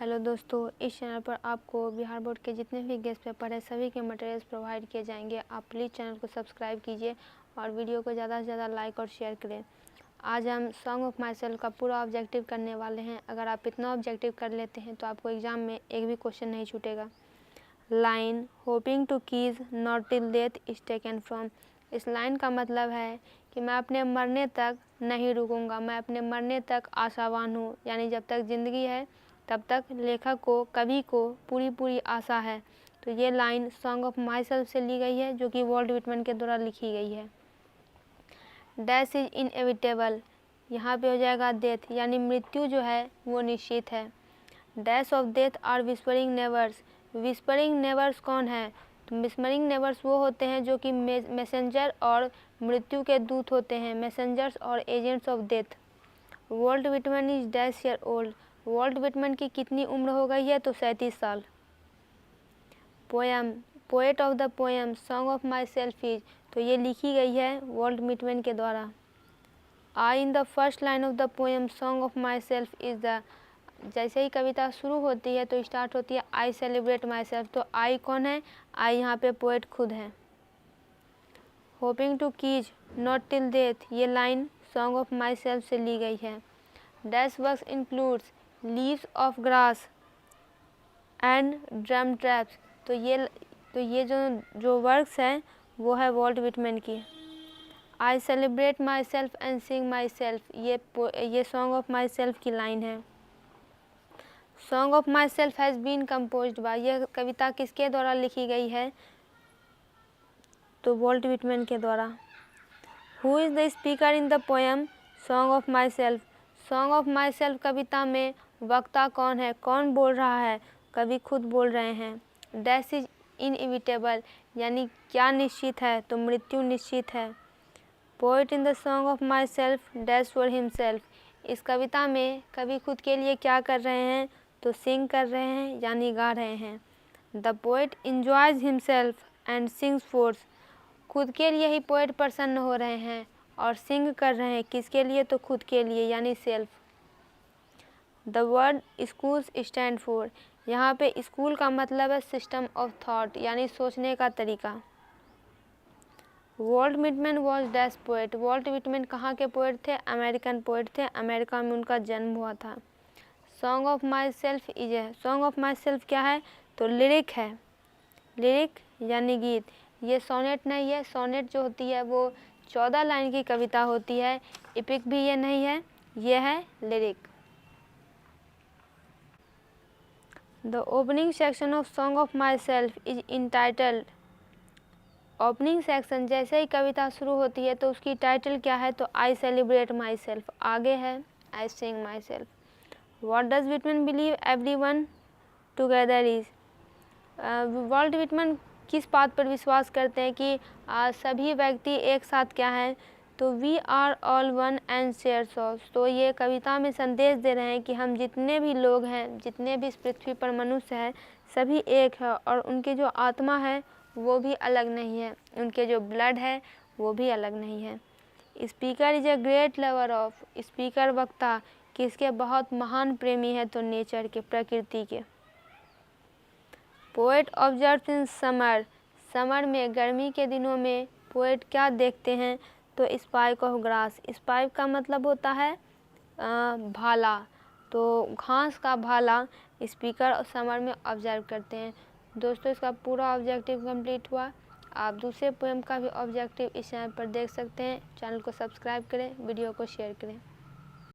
Hello दोस्तों, इस channel पर आपको बिहार बोर्ड के जितने भी गेस्ट पेपर है सभी के मटेरियल्स प्रोवाइड किए जाएंगे। आप प्लीज़ चैनल को सब्सक्राइब कीजिए और वीडियो को ज़्यादा से ज़्यादा लाइक और शेयर करें। आज हम सॉन्ग ऑफ माई सेल्फ का पूरा ऑब्जेक्टिव करने वाले हैं। अगर आप इतना ऑब्जेक्टिव कर लेते हैं तो आपको एग्ज़ाम में एक भी क्वेश्चन नहीं छूटेगा। Line hopping to cease not till death is taken from. इस लाइन का मतलब है कि मैं अपने मरने तक नहीं रुकूंगा, मैं अपने मरने तक आशावान हूँ, यानी जब तक ज़िंदगी है तब तक लेखक को, कवि को पूरी आशा है। तो ये line song of myself से ली गई है, जो कि वॉल्ट विटमैन के द्वारा लिखी गई है। डैश इज इनएविटेबल, यहाँ पे हो जाएगा डेथ, यानी मृत्यु जो है वो निश्चित है। Dash of death are whispering nevers. Whispering nevers कौन है? तो विस्परिंग नेवर्स वो होते हैं जो कि मैसेंजर और मृत्यु के दूत होते हैं, मैसेंजर्स और agents of death. Walt Whitman is dash year old. Walt Whitman की कितनी उम्र हो गई है? तो 37 साल। Poem, poet of the poem song of myself is, तो ये लिखी गई है वॉल्ट विटमैन के द्वारा। I in the first line of the poem song of myself is the, जैसे ही कविता शुरू होती है तो स्टार्ट होती है आई सेलिब्रेट माई सेल्फ। तो आई कौन है? आई यहाँ पे पोएट खुद है। Hoping to cease not till death, ये line song of myself से ली गई है। Dash works includes leaves of grass and drum traps, तो ये जो वर्क्स हैं वो है वॉल्ट विटमैन की। I celebrate myself and sing myself, ये सॉन्ग ऑफ माई सेल्फ की लाइन है। Song of myself has been composed by, यह कविता किसके द्वारा लिखी गई है? तो वॉल्ट विटमैन के द्वारा। Who is the speaker in the poem song of myself. Song of myself कविता में वक्ता कौन है? कौन बोल रहा है? कवि खुद बोल रहे हैं। डैश इज इनएविटेबल, यानी क्या निश्चित है? तो मृत्यु निश्चित है। Poet in the song of my self dash for himself, इस कविता में कवि खुद के लिए क्या कर रहे हैं? तो सिंग कर रहे हैं, यानी गा रहे हैं। The poet enjoys himself and sings force, खुद के लिए ही पोएट प्रसन्न हो रहे हैं और सिंग कर रहे हैं किसके लिए? तो खुद के लिए, यानी self. The word schools stand for, यहाँ पे स्कूल का मतलब है सिस्टम ऑफ थॉट, यानी सोचने का तरीका। Walt Whitman was dash poet, Walt Whitman कहाँ के पोएट थे? अमेरिकन पोएट थे, अमेरिका में उनका जन्म हुआ था। Song of myself is है, सॉन्ग ऑफ माई सेल्फ क्या है? तो लिरिक है, लिरिक यानी गीत। ये सोनेट नहीं है, सोनेट जो होती है वो 14 लाइन की कविता होती है। इपिक भी ये नहीं है, ये है lyric. The opening section of song of myself is entitled. Opening section जैसे ही कविता शुरू होती है तो उसकी टाइटल क्या है? तो आई सेलिब्रेट माई सेल्फ। आगे है I sing myself. What does Whitman believe every one together is. Walt Whitman किस बात पर विश्वास करते हैं कि सभी व्यक्ति एक साथ क्या हैं? तो we are all one and share souls, तो ये कविता में संदेश दे रहे हैं कि हम जितने भी लोग हैं, जितने भी इस पृथ्वी पर मनुष्य हैं, सभी एक है और उनकी जो आत्मा है वो भी अलग नहीं है, उनके जो ब्लड है वो भी अलग नहीं है। Speaker is a great lover of, speaker वक्ता किसके बहुत महान प्रेमी है? तो नेचर के, प्रकृति के। Poet observe in summer, summer में, गर्मी के दिनों में पोएट क्या देखते हैं? तो स्पाइक ऑफ ग्रास, स्पाइक का मतलब होता है भाला, तो घास का भाला स्पीकर समर में ऑब्जर्व करते हैं। दोस्तों, इसका पूरा ऑब्जेक्टिव कंप्लीट हुआ। आप दूसरे पोएम का भी ऑब्जेक्टिव इस चैनल पर देख सकते हैं। चैनल को सब्सक्राइब करें, वीडियो को शेयर करें।